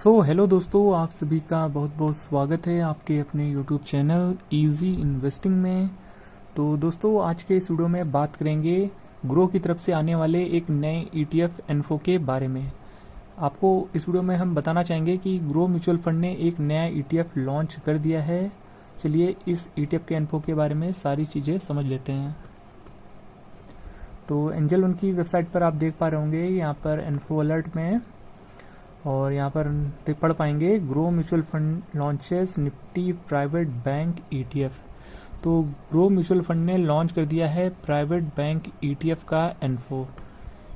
Hello दोस्तों, आप सभी का बहुत बहुत स्वागत है आपके अपने यूट्यूब चैनल इजी इन्वेस्टिंग में। तो दोस्तों, आज के इस वीडियो में बात करेंगे ग्रो की तरफ से आने वाले एक नए ETF इन्फो के बारे में। आपको इस वीडियो में हम बताना चाहेंगे कि ग्रो म्यूचुअल फंड ने एक नया ETF लॉन्च कर दिया है। चलिए इस ETF के इन्फो के बारे में सारी चीज़ें समझ लेते हैं। तो एंजल उनकी वेबसाइट पर आप देख पा रहे होंगे यहाँ पर इन्फो अलर्ट में, और यहाँ पर पढ़ पाएंगे grow mutual fund launches Nifty private bank ETF। तो ग्रो म्यूचुअल फंड ने लॉन्च कर दिया है प्राइवेट बैंक ETF का इन्फो,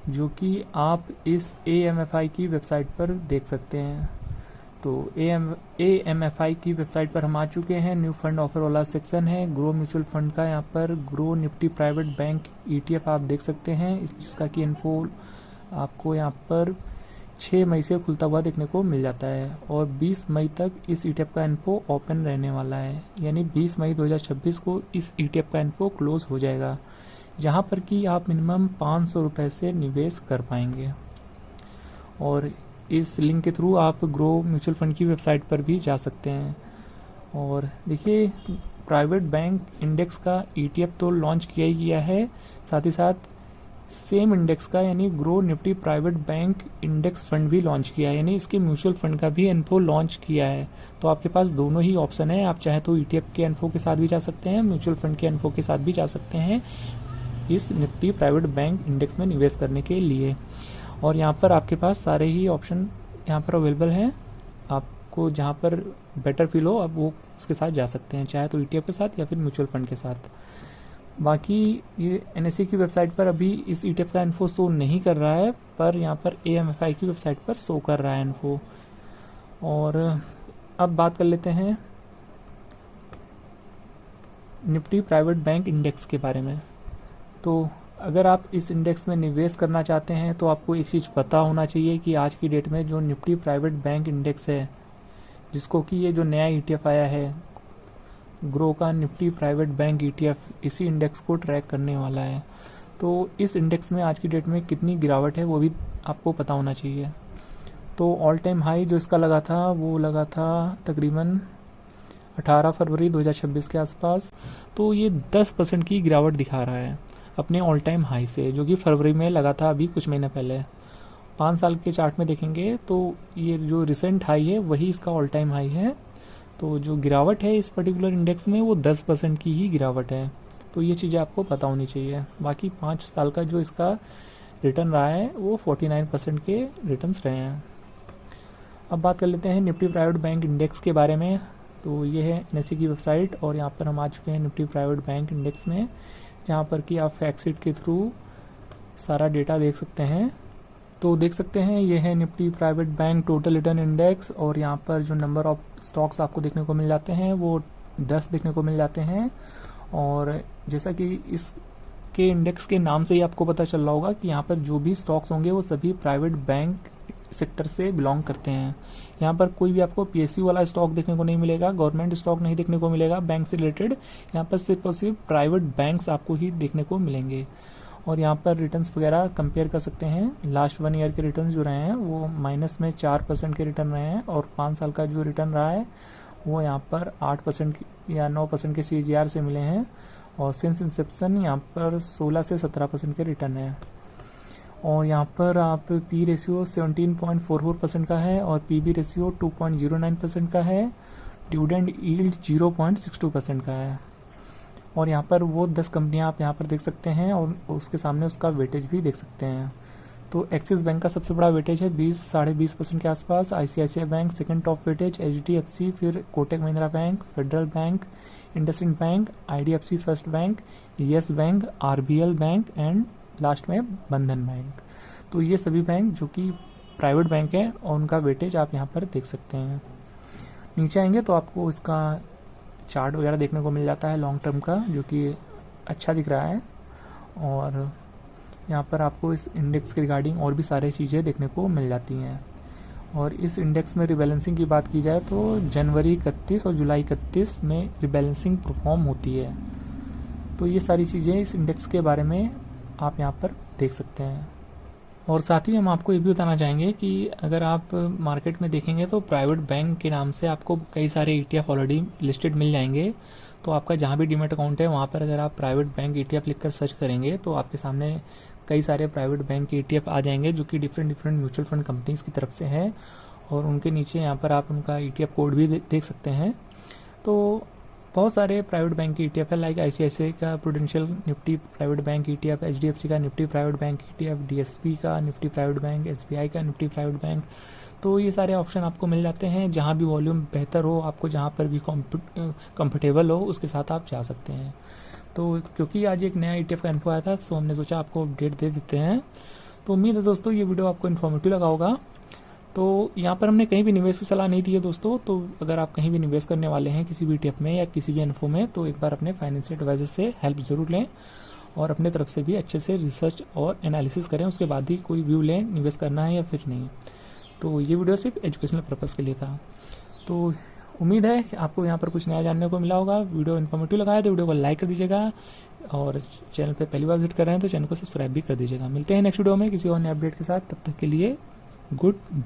जो कि आप इस AMFI की वेबसाइट पर देख सकते हैं। तो AMFI की वेबसाइट पर हम आ चुके हैं। न्यू फंड ऑफर वाला सेक्शन है ग्रो म्यूचुअल फंड का। यहाँ पर grow Nifty private bank ETF आप देख सकते हैं, जिसका कि इन्फो आपको यहाँ पर 6 मई से खुलता हुआ देखने को मिल जाता है, और 20 मई तक इस ETF का इन्फो ओपन रहने वाला है। यानी 20 मई 2026 को इस ETF का इन्फो क्लोज हो जाएगा, जहां पर कि आप मिनिमम 500 रुपये से निवेश कर पाएंगे। और इस लिंक के थ्रू आप ग्रो म्यूचुअल फंड की वेबसाइट पर भी जा सकते हैं। और देखिए, प्राइवेट बैंक इंडेक्स का ETF तो लॉन्च किया ही किया है, साथ ही साथ सेम इंडेक्स का यानी grow Nifty private bank index fund भी लॉन्च किया है, यानी इसके म्यूचुअल फंड का भी इन्फो लॉन्च किया है। तो आपके पास दोनों ही ऑप्शन है, आप चाहे तो ETF के इन्फो के साथ भी जा सकते हैं, म्यूचुअल फंड के इन्फो के साथ भी जा सकते हैं इस निफ्टी प्राइवेट बैंक इंडेक्स में निवेश करने के लिए। और यहाँ पर आपके पास सारे ही ऑप्शन यहाँ पर अवेलेबल हैं। आपको जहाँ पर बेटर फील हो आप वो उसके साथ जा सकते हैं, चाहे तो ETF के साथ या फिर म्यूचुअल फंड के साथ। बाकी ये NSE की वेबसाइट पर अभी इस ETF का इन्फो शो नहीं कर रहा है, पर यहाँ पर AMFI की वेबसाइट पर शो कर रहा है इन्फो। और अब बात कर लेते हैं निफ्टी प्राइवेट बैंक इंडेक्स के बारे में। तो अगर आप इस इंडेक्स में निवेश करना चाहते हैं तो आपको एक चीज़ पता होना चाहिए कि आज की डेट में जो निफ्टी प्राइवेट बैंक इंडेक्स है, जिसको कि ये जो नया ETF आया है ग्रो का निफ्टी प्राइवेट बैंक ETF, इसी इंडेक्स को ट्रैक करने वाला है। तो इस इंडेक्स में आज की डेट में कितनी गिरावट है वो भी आपको पता होना चाहिए। तो ऑल टाइम हाई जो इसका लगा था वो लगा था तकरीबन 18 फरवरी 2026 के आसपास। तो ये 10% की गिरावट दिखा रहा है अपने ऑल टाइम हाई से, जो कि फरवरी में लगा था अभी कुछ महीने पहले। 5 साल के चार्ट में देखेंगे तो ये जो रिसेंट हाई है वही इसका ऑल टाइम हाई है। तो जो गिरावट है इस पर्टिकुलर इंडेक्स में वो 10% की ही गिरावट है। तो ये चीज़ें आपको पता होनी चाहिए। बाकी 5 साल का जो इसका रिटर्न रहा है वो 49% के रिटर्न्स रहे हैं। अब बात कर लेते हैं निफ्टी प्राइवेट बैंक इंडेक्स के बारे में। तो ये है NSE की वेबसाइट, और यहाँ पर हम आ चुके हैं निफ्टी प्राइवेट बैंक इंडेक्स में, जहाँ पर कि आप फैक्टशीट के थ्रू सारा डेटा देख सकते हैं। तो देख सकते हैं ये है Nifty private bank total return index, और यहाँ पर जो नंबर ऑफ स्टॉक्स आपको देखने को मिल जाते हैं वो 10 देखने को मिल जाते हैं। और जैसा कि इसके इंडेक्स के नाम से ही आपको पता चल रहा होगा कि यहाँ पर जो भी स्टॉक्स होंगे वो सभी प्राइवेट बैंक सेक्टर से बिलोंग करते हैं। यहाँ पर कोई भी आपको PSU वाला स्टॉक देखने को नहीं मिलेगा, गवर्नमेंट स्टॉक नहीं देखने को मिलेगा बैंक से रिलेटेड। यहाँ पर सिर्फ और सिर्फ प्राइवेट बैंक्स आपको ही देखने को मिलेंगे। और यहाँ पर रिटर्न्स वगैरह कंपेयर कर सकते हैं। लास्ट 1 ईयर के रिटर्न्स जो रहे हैं वो माइनस में 4% के रिटर्न रहे हैं, और 5 साल का जो रिटर्न रहा है वो यहाँ पर 8% या 9% के CAGR से मिले हैं। और सिंस इंसेप्शन यहाँ पर 16 से 17% के रिटर्न है। और यहाँ पर आप P रेशियो 17.44% का है, और PB रेशियो 2.09% का है। डिविडेंड यील्ड 0.62% का है। और यहाँ पर वो 10 कंपनियाँ आप यहाँ पर देख सकते हैं, और उसके सामने उसका वेटेज भी देख सकते हैं। तो एक्सिस बैंक का सबसे बड़ा वेटेज है 20-20.5% के आसपास। ICICI bank second top weightage, HDFC, फिर Kotak Mahindra bank, federal bank, IndusInd bank, IDFC first bank, yes bank, RBL bank and last में बंधन बैंक। तो ये सभी बैंक जो कि प्राइवेट बैंक है, और उनका वेटेज आप यहाँ पर देख सकते हैं। नीचे आएंगे तो आपको इसका चार्ट वगैरह देखने को मिल जाता है लॉन्ग टर्म का, जो कि अच्छा दिख रहा है। और यहाँ पर आपको इस इंडेक्स के रिगार्डिंग और भी सारी चीज़ें देखने को मिल जाती हैं। और इस इंडेक्स में रिबैलेंसिंग की बात की जाए तो जनवरी 31 और जुलाई 31 में रिबैलेंसिंग परफॉर्म होती है। तो ये सारी चीज़ें इस इंडेक्स के बारे में आप यहाँ पर देख सकते हैं। और साथ ही हम आपको ये भी बताना चाहेंगे कि अगर आप मार्केट में देखेंगे तो प्राइवेट बैंक के नाम से आपको कई सारे ETF ऑलरेडी लिस्टेड मिल जाएंगे। तो आपका जहाँ भी डीमेट अकाउंट है वहाँ पर अगर आप प्राइवेट बैंक ETF लिखकर सर्च करेंगे तो आपके सामने कई सारे प्राइवेट बैंक के ETF आ जाएंगे जो कि different different mutual fund companies की तरफ से हैं, और उनके नीचे यहाँ पर आप उनका ETF कोड भी देख सकते हैं। तो बहुत सारे प्राइवेट बैंक के ETF है, लाइक ICICI का prudential Nifty private bank ETF, HDFC का Nifty private bank ETF, DSP का निफ्टी प्राइवेट बैंक, SBI का निफ्टी प्राइवेट बैंक। तो ये सारे ऑप्शन आपको मिल जाते हैं, जहाँ भी वॉल्यूम बेहतर हो, आपको जहाँ पर भी कंफर्टेबल हो उसके साथ आप जा सकते हैं। तो क्योंकि आज एक नया ETF का इन्फो आया था तो हमने सोचा आपको अपडेट दे देते हैं। तो उम्मीद है दोस्तों ये वीडियो आपको इन्फॉर्मेटिव लगा होगा। तो यहाँ पर हमने कहीं भी निवेश की सलाह नहीं दी है दोस्तों। तो अगर आप कहीं भी निवेश करने वाले हैं किसी भी ETF में या किसी भी इन्फो में, तो एक बार अपने फाइनेंशियल एडवाइजर से हेल्प जरूर लें और अपने तरफ से भी अच्छे से रिसर्च और एनालिसिस करें, उसके बाद ही कोई व्यू लें निवेश करना है या फिर नहीं। तो ये वीडियो सिर्फ एजुकेशनल पर्पज़ के लिए था। तो उम्मीद है कि आपको यहाँ पर कुछ नया जानने को मिला होगा। वीडियो इन्फॉर्मेटिव लगा है तो वीडियो को लाइक कर दीजिएगा, और चैनल पे पहली बार विजिट कर रहे हैं तो चैनल को सब्सक्राइब भी कर दीजिएगा। मिलते हैं नेक्स्ट वीडियो में किसी और नए अपडेट के साथ, तब तक के लिए गुड बाय।